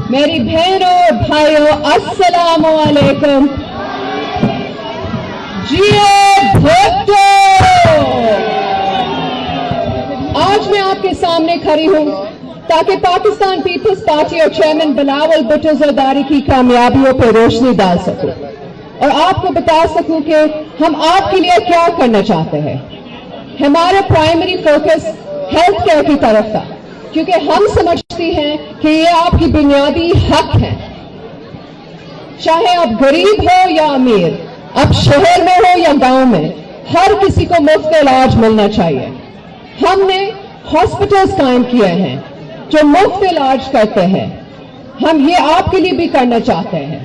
میری بہنوں اور بھائیوں السلام علیکم. جیو بھٹو. آج میں آپ کے سامنے کھڑی ہوں تاکہ پاکستان پیپلز پارٹی اور چیئرمین بلاول بھٹو زرداری کی کامیابیوں پہ روشنی ڈال سکوں اور آپ کو بتا سکوں کہ ہم آپ کے لیے کیا کرنا چاہتے ہیں. ہمارا پرائمری فوکس ہیلتھ کیئر کی طرف تھا کیونکہ ہم سمجھتی ہیں کہ یہ آپ کی بنیادی حق ہے. چاہے آپ غریب ہو یا امیر، آپ شہر میں ہو یا گاؤں میں، ہر کسی کو مفت علاج ملنا چاہیے. ہم نے ہاسپٹلز قائم کیے ہیں جو مفت علاج کرتے ہیں. ہم یہ آپ کے لیے بھی کرنا چاہتے ہیں.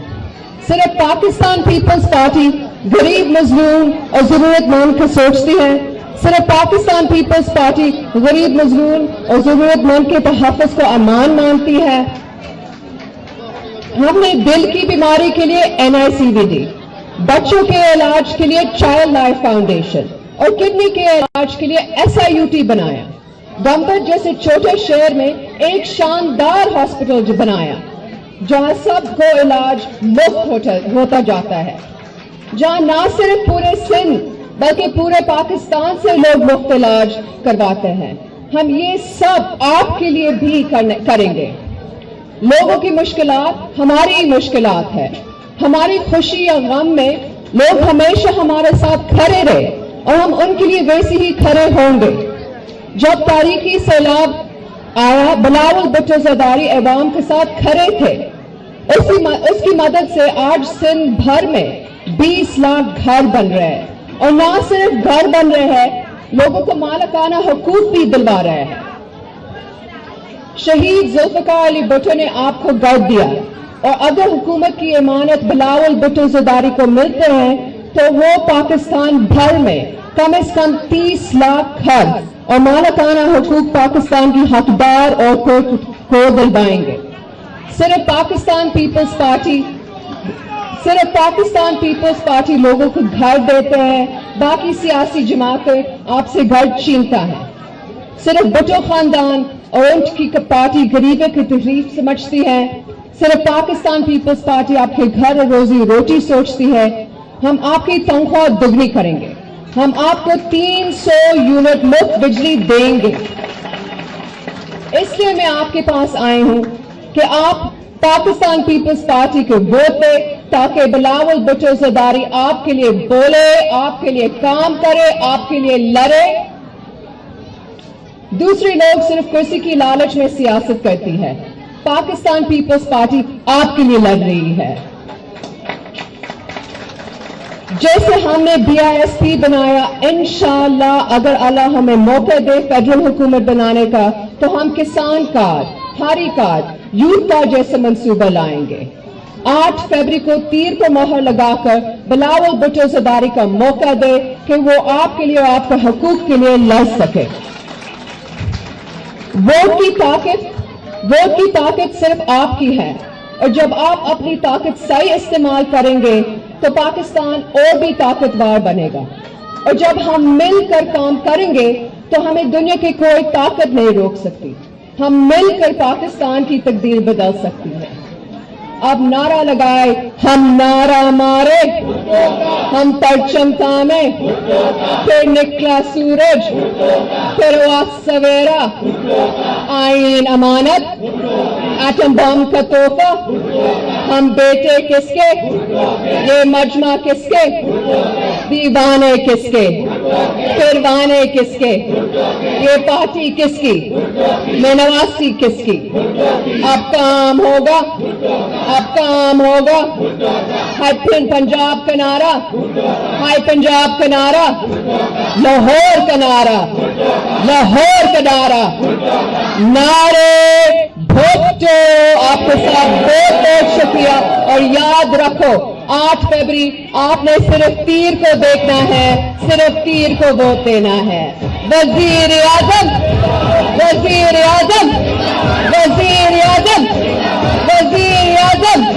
صرف پاکستان پیپلز پارٹی غریب مظلوم اور ضرورت مند کو سوچتی ہے. صرف پاکستان پیپلز پارٹی غریب مظلوم اور ضرورت مند کے تحفظ کو امان مانتی ہے. ہم نے دل کی بیماری کے لیے NICV دی، بچوں کے علاج کے لیے چائلڈ لائف فاؤنڈیشن اور کڈنی کے علاج کے لیے SIUT بنایا. گمبت جیسے چھوٹے شہر میں ایک شاندار ہاسپٹل بنایا جہاں سب کو علاج مفت ہوتا جاتا ہے، جہاں نہ صرف پورے سندھ بلکہ پورے پاکستان سے لوگ مفت علاج کرواتے ہیں. ہم یہ سب آپ کے لیے بھی کریں گے. لوگوں کی مشکلات ہماری مشکلات ہے. ہماری خوشی یا غم میں لوگ ہمیشہ ہمارے ساتھ کھڑے رہے اور ہم ان کے لیے ویسے ہی کھڑے ہوں گے. جب تاریخی سیلاب آیا، بلاول بھٹو زرداری عوام کے ساتھ کھڑے تھے. اس کی مدد سے آج سندھ بھر میں 20 لاکھ گھر بن رہے ہیں اور نہ صرف گھر بن رہے ہیں، لوگوں کو مالکانہ حقوق بھی دلوا رہے ہیں. شہید ذوالفقار علی بھٹو نے آپ کو گھر دیا اور اگر حکومت کی امانت بلاول بھٹو زرداری کو ملتے ہیں تو وہ پاکستان بھر میں کم از کم 30 لاکھ گھر اور مالکانہ حقوق پاکستان کی حقدار اور کو دلوائیں گے. صرف پاکستان پیپلز پارٹی لوگوں کو گھر دیتے ہیں، باقی سیاسی جماعتیں آپ سے گھر چھینتا ہے. صرف بھٹو خاندان اور ان کی پارٹی غریبوں کی تکلیف سمجھتی ہے. صرف پاکستان پیپلز پارٹی آپ کے گھر اور روزی روٹی سوچتی ہے. ہم آپ کی تنخواہ دگنی کریں گے. ہم آپ کو 300 یونٹ مفت بجلی دیں گے. اس لیے میں آپ کے پاس آئی ہوں کہ آپ پاکستان پیپلز پارٹی کو ووٹ دیں تاکہ بلاول بھٹو زرداری آپ کے لیے بولے، آپ کے لیے کام کرے، آپ کے لیے لڑے. دوسرے لوگ صرف کرسی کی لالچ میں سیاست کرتی ہے. پاکستان پیپلز پارٹی آپ کے لیے لڑ رہی ہے. جیسے ہم نے BISP بنایا، انشاءاللہ اگر اللہ ہمیں موقع دے فیڈرل حکومت بنانے کا تو ہم کسان کارڈ، ہاری کارڈ، یوتھ کارڈ جیسے منصوبہ لائیں گے. 8 فروری کو تیر کو مہر لگا کر بلاول بھٹو زرداری کا موقع دے کہ وہ آپ کے لیے اور آپ کے حقوق کے لیے لڑ سکے. ووٹ کی طاقت صرف آپ کی ہے اور جب آپ اپنی طاقت صحیح استعمال کریں گے تو پاکستان اور بھی طاقتور بنے گا. اور جب ہم مل کر کام کریں گے تو ہمیں دنیا کی کوئی طاقت نہیں روک سکتی. ہم مل کر پاکستان کی تقدیر بدل سکتی ہے. اب نعرہ لگائے، ہم نعرہ مارے، ہم پرچم تامے، پھر نکلا سورج، پھر ہوا سویرا، آئین امانت، ایٹم بم کا تحفہ. ہم بیٹے کس کے، یہ مجمع کس کے، دیوانے کس کے، پھروانے کس کے، یہ پارٹی کس کی، میں نواسی کس کی. اب کام ہوگا، اب کام ہوگا. ہائی پنجاب کا نعرہ، ہائی پنجاب کا نعرہ، لاہور کا نعرہ، لاہور کا نعرہ، نعرے بھٹو. آپ کے ساتھ بہت بہت شکریہ اور یاد رکھو 8 فروری آپ نے صرف تیر کو دیکھنا ہے، صرف تیر کو ووٹ دینا ہے. وزیر اعظم، وزیر اعظم، وزیر اعظم، وزیر اعظم.